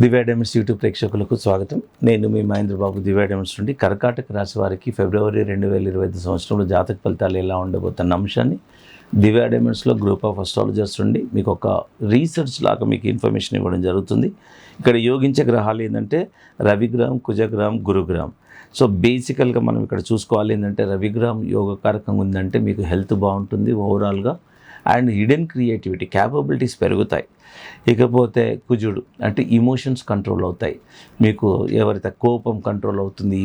దివ్య diamonds YouTube ప్రేక్షకులకు స్వాగతం. నేను మీ మహేంద్ర బాబు, దివ్య డైమండ్స్ నుండి. కర్కాటక రాశి వారికి ఫిబ్రవరి 2025 సంవత్సరంలో జాతక ఫలితాలు ఎలా ఉండబోతున్న అంశాన్ని దివ్య డైమండ్స్లో గ్రూప్ ఆఫ్ అస్ట్రాలజర్స్ నుండి మీకు ఒక రీసెర్చ్ లాగా మీకు ఇన్ఫర్మేషన్ ఇవ్వడం జరుగుతుంది. ఇక్కడ యోగించే గ్రహాలు ఏంటంటే రవిగ్రహం, కుజగ్రహం, గురుగ్రహం. సో బేసికల్గా మనం ఇక్కడ చూసుకోవాలి ఏంటంటే రవిగ్రహం యోగకారకంగా ఉందంటే మీకు హెల్త్ బాగుంటుంది ఓవరాల్గా, అండ్ హిడెన్ క్రియేటివిటీ క్యాపబిలిటీస్ పెరుగుతాయి. ఇకపోతే కుజుడు అంటే ఇమోషన్స్ కంట్రోల్ అవుతాయి. మీకు ఎవరైతే కోపం కంట్రోల్ అవుతుంది,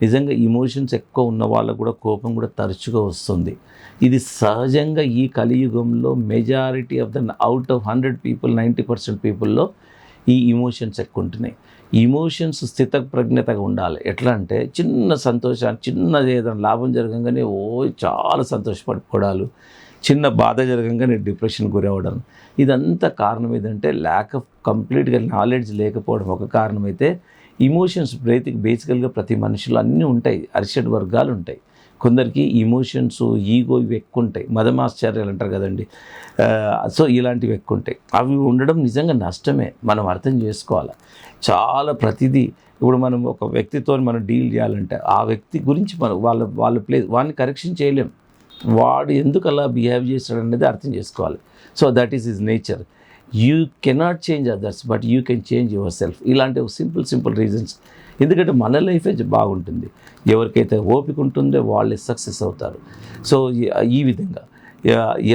నిజంగా ఇమోషన్స్ ఎక్కువ ఉన్న వాళ్ళకు కూడా కోపం కూడా తరచుగా వస్తుంది. ఇది సహజంగా ఈ కలియుగంలో majority of the out of 100 people 90% పీపుల్లో ఈ ఇమోషన్స్ ఎక్కువ ఉంటున్నాయి. ఇమోషన్స్ స్థితప్రజ్ఞతగా ఉండాలి. ఎట్లా అంటే చిన్న సంతోషాన్ని, చిన్నది ఏదైనా లాభం జరగంగానే చాలా సంతోషపడిపోవడాలు, చిన్న బాధ జరగంగానే డిప్రెషన్ గురవడం, ఇదంతా కారణం ఏదంటే ల్యాక్ ఆఫ్ కంప్లీట్గా నాలెడ్జ్ లేకపోవడం ఒక కారణమైతే, ఇమోషన్స్ బేసికల్గా ప్రతి మనిషిలో అన్నీ ఉంటాయి, అరిషడ్ వర్గాలు ఉంటాయి. కొందరికి ఇమోషన్స్, ఈగో ఇవి ఎక్కువ ఉంటాయి, మదమాశ్చర్యాలు అంటారు కదండి. సో ఇలాంటివి ఎక్కువ ఉంటాయి. అవి ఉండడం నిజంగా నష్టమే, మనం అర్థం చేసుకోవాలి. చాలా ప్రతిదీ ఇప్పుడు మనం ఒక వ్యక్తితో మనం డీల్ చేయాలంటే ఆ వ్యక్తి గురించి మనం వాళ్ళ వాడిని కరెక్షన్ చేయలేం. వాడు ఎందుకు అలా బిహేవ్ చేస్తాడు అనేది అర్థం చేసుకోవాలి. So that is his nature. You cannot change others, but you can change your self. ఇలాంటి సింపుల్ రీజన్స్. ఎందుకంటే మన లైఫే బాగుంటుంది. ఎవరికైతే ఓపిక ఉంటుందో వాళ్ళే సక్సెస్ అవుతారు. సో ఈ విధంగా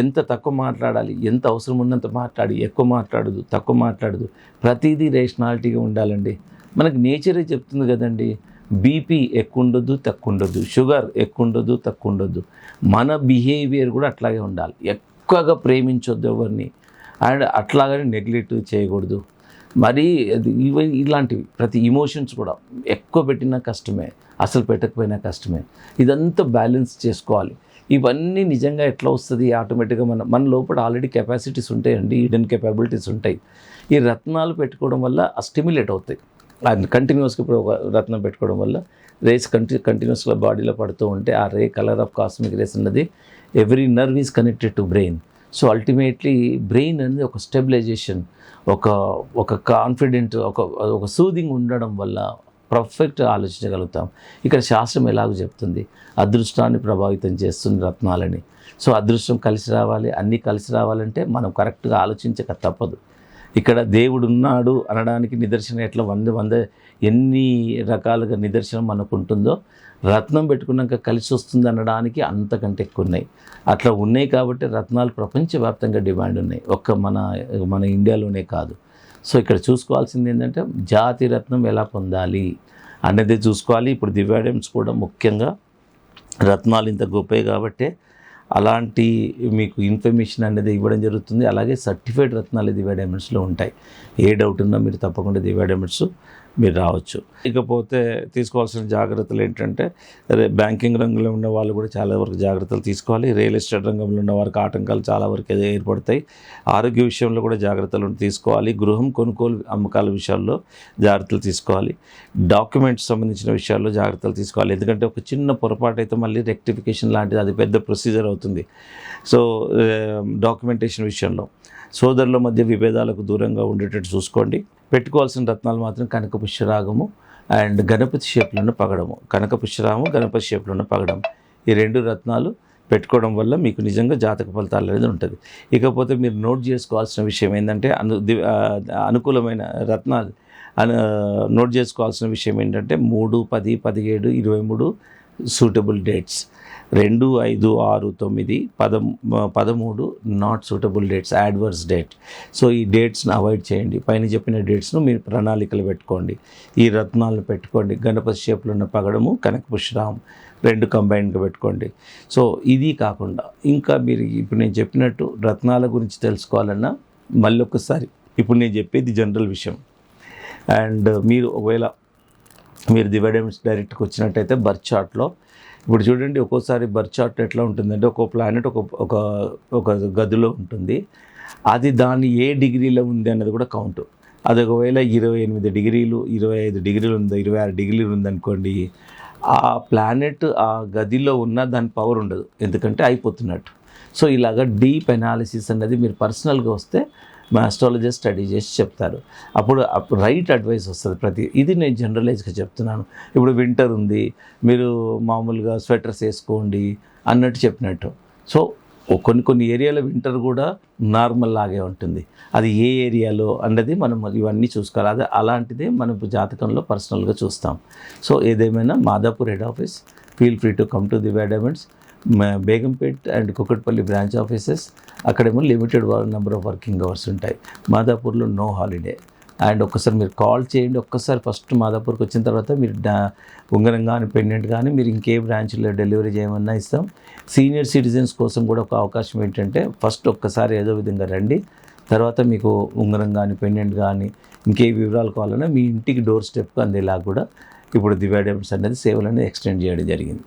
ఎంత తక్కువ మాట్లాడాలి, ఎంత అవసరం ఉన్నంత మాట్లాడి, ఎక్కువ మాట్లాడదు, తక్కువ మాట్లాడదు, ప్రతిదీ రేషనాలిటీగా ఉండాలండి. మనకు నేచరే చెప్తుంది కదండి. బీపీ ఎక్కువ ఉండొద్దు, తక్కువ ఉండొద్దు, షుగర్ ఎక్కువ ఉండొద్దు, తక్కువ ఉండొద్దు. మన బిహేవియర్ కూడా అట్లాగే ఉండాలి. ఎక్కువగా ప్రేమించొద్దు ఎవరిని, అండ్ అట్లాగనే నెగ్లెక్ట్ చేయకూడదు. మరి ఇలాంటివి ప్రతి ఇమోషన్స్ కూడా ఎక్కువ పెట్టినా కష్టమే, అసలు పెట్టకపోయినా కష్టమే. ఇదంతా బ్యాలెన్స్ చేసుకోవాలి. ఇవన్నీ నిజంగా ఎట్లా వస్తుంది? ఆటోమేటిక్గా మన లోపల ఆల్రెడీ కెపాసిటీస్ ఉంటాయండి, హిడెన్ కేపబిలిటీస్ ఉంటాయి. ఈ రత్నాలు పెట్టుకోవడం వల్ల స్టిమ్యులేట్ అవుతాయి. అది కంటిన్యూస్గా ఇప్పుడు ఒక రత్నం పెట్టుకోవడం వల్ల రేస్ కంటిన్యూస్గా బాడీలో పడుతూ ఉంటే ఆ రే కలర్ ఆఫ్ కాస్మిక్ రేస్ అన్నది every nerve is connected to brain. So ultimately brain అనేది ఒక స్టెబిలైజేషన్, ఒక కాన్ఫిడెంట్, ఒక సూదింగ్ ఉండడం వల్ల పర్ఫెక్ట్ ఆలోచించగలుగుతాం. ఇక్కడ శాస్త్రం ఎలాగో చెప్తుంది, అదృష్టాన్ని ప్రభావితం చేస్తుంది రత్నాలని. సో అదృష్టం కలిసి రావాలి, అన్నీ కలిసి రావాలంటే మనం కరెక్ట్గా ఆలోచించక తప్పదు. ఇక్కడ దేవుడు ఉన్నాడు అనడానికి నిదర్శనం ఎట్లా ఎన్ని రకాలుగా నిదర్శనం మనకు ఉంటుందో, రత్నం పెట్టుకున్నాక కలిసి వస్తుంది అనడానికి అంతకంటే ఎక్కువ ఉన్నాయి. అట్లా ఉన్నాయి కాబట్టి రత్నాలు ప్రపంచవ్యాప్తంగా డిమాండ్ ఉన్నాయి, ఒక్క మన ఇండియాలోనే కాదు. సో ఇక్కడ చూసుకోవాల్సింది ఏంటంటే జాతి రత్నం ఎలా పొందాలి అన్నదే చూసుకోవాలి. ఇప్పుడు దివ్య డైమండ్స్ కూడా ముఖ్యంగా రత్నాలు ఇంత గొప్పవి కాబట్టే అలాంటి మీకు ఇన్ఫర్మేషన్ అనేది ఇవ్వడం జరుగుతుంది. అలాగే సర్టిఫైడ్ రత్నాలు దివ్య డైమండ్స్లో ఉంటాయి. ఏ డౌట్ ఉన్నా మీరు తప్పకుండా దివ్య డైమండ్స్ మీరు రావచ్చు. ఇకపోతే తీసుకోవాల్సిన జాగ్రత్తలు ఏంటంటే, బ్యాంకింగ్ రంగంలో ఉన్న వాళ్ళు కూడా చాలా వరకు జాగ్రత్తలు తీసుకోవాలి. రియల్ ఎస్టేట్ రంగంలో ఉన్న వారికి ఆటంకాలు చాలా వరకు ఏర్పడతాయి. ఆరోగ్య విషయంలో కూడా జాగ్రత్తలు తీసుకోవాలి. గృహం కొనుగోలు అమ్మకాల విషయాల్లో జాగ్రత్తలు తీసుకోవాలి. డాక్యుమెంట్స్ సంబంధించిన విషయాల్లో జాగ్రత్తలు తీసుకోవాలి. ఎందుకంటే ఒక చిన్న పొరపాటు అయితే మళ్ళీ రెక్టిఫికేషన్ లాంటిది, అది పెద్ద ప్రొసీజర్ అవుతుంది. సో డాక్యుమెంటేషన్ విషయంలో సోదరుల మధ్య విభేదాలకు దూరంగా ఉండేటట్టు చూసుకోండి. పెట్టుకోవాల్సిన రత్నాలు మాత్రం కనక పుష్యరాగము అండ్ గణపతి షేప్లో ఉన్న పగడము. కనక పుష్యరాగము, గణపతి షేప్లో ఉన్న పగడం, ఈ 2 రత్నాలు పెట్టుకోవడం వల్ల మీకు నిజంగా జాతక ఫలితాలు అనేది ఉంటుంది. ఇకపోతే మీరు నోట్ చేసుకోవాల్సిన విషయం ఏంటంటే, అనుకూలమైన రత్నాలు నోట్ చేసుకోవాల్సిన విషయం ఏంటంటే 3, 10, 17, 23 suitable dates. 2, 5, 6, 9, 13 not suitable dates, adverse date. So ఈ డేట్స్ని అవాయిడ్ చేయండి. పైన చెప్పిన డేట్స్ను మీరు ప్రణాళికలు పెట్టుకోండి. ఈ రత్నాలను పెట్టుకోండి. గణపతి షేప్లో ఉన్న పగడము, కనక పుష్యరాగం 2 కంబైన్డ్గా పెట్టుకోండి. సో ఇది కాకుండా ఇంకా మీరు ఇప్పుడు నేను చెప్పినట్టు రత్నాల గురించి తెలుసుకోవాలన్నా మళ్ళీ ఒకసారి ఇప్పుడు నేను చెప్పేది జనరల్ విషయం. అండ్ మీరు ఒకవేళ మీరు దివ్య డైమండ్స్ డైరెక్ట్గా వచ్చినట్టయితే బర్త్ చార్ట్లో ఇప్పుడు చూడండి, ఒక్కోసారి బర్త్ చార్ట్ ఎట్లా ఉంటుందంటే ఒక్కో ప్లానెట్ ఒక గదిలో ఉంటుంది. అది దాన్ని ఏ డిగ్రీలో ఉంది అన్నది కూడా కౌంటు. అది ఒకవేళ 28 డిగ్రీలు, 25 డిగ్రీలు ఉందో, 26 డిగ్రీలు ఉందనుకోండి, ఆ ప్లానెట్ ఆ గదిలో ఉన్న దాని పవర్ ఉండదు, ఎందుకంటే అయిపోతున్నట్టు. సో ఇలాగ డీప్ అనాలిసిస్ అన్నది మీరు పర్సనల్గా వస్తే మా ఆస్ట్రాలజర్ స్టడీ చేసి చెప్తారు. అప్పుడు రైట్ అడ్వైస్ వస్తుంది. ఇది నేను జనరలైజ్గా చెప్తున్నాను. ఇప్పుడు వింటర్ ఉంది, మీరు మామూలుగా స్వెటర్స్ వేసుకోండి అన్నట్టు చెప్పినట్టు. సో కొన్ని ఏరియాలో వింటర్ కూడా నార్మల్ లాగే ఉంటుంది. అది ఏ ఏరియాలో అన్నది మనం ఇవన్నీ చూసుకోవాలి. అది అలాంటిదే మనం జాతకంలో పర్సనల్గా చూస్తాం. సో ఏదేమైనా Madhapur head office, feel free to come to Divya diamonds. Begumpet and Kukatpally branch offices, అక్కడేమో limited number of working hours ఉంటాయి. మాదాపూర్లో నో హాలిడే. అండ్ ఒక్కసారి మీరు కాల్ చేయండి. ఒక్కసారి ఫస్ట్ మాదాపూర్కి వచ్చిన తర్వాత మీరు ఉంగరం కానీ పెండెంట్ కానీ మీరు ఇంకే బ్రాంచ్లో డెలివరీ చేయమన్నా ఇస్తాం. సీనియర్ సిటిజన్స్ కోసం కూడా ఒక అవకాశం ఏంటంటే ఫస్ట్ ఒక్కసారి ఏదో విధంగా రండి, తర్వాత మీకు ఉంగరం కానీ పెండెంట్ కానీ ఇంకే వివరాలు కావాలన్నా మీ ఇంటికి డోర్ స్టెప్కి అందేలా కూడా ఇప్పుడు దివ్య డైమండ్స్ అనేది సేవలను ఎక్స్టెండ్ చేయడం జరిగింది.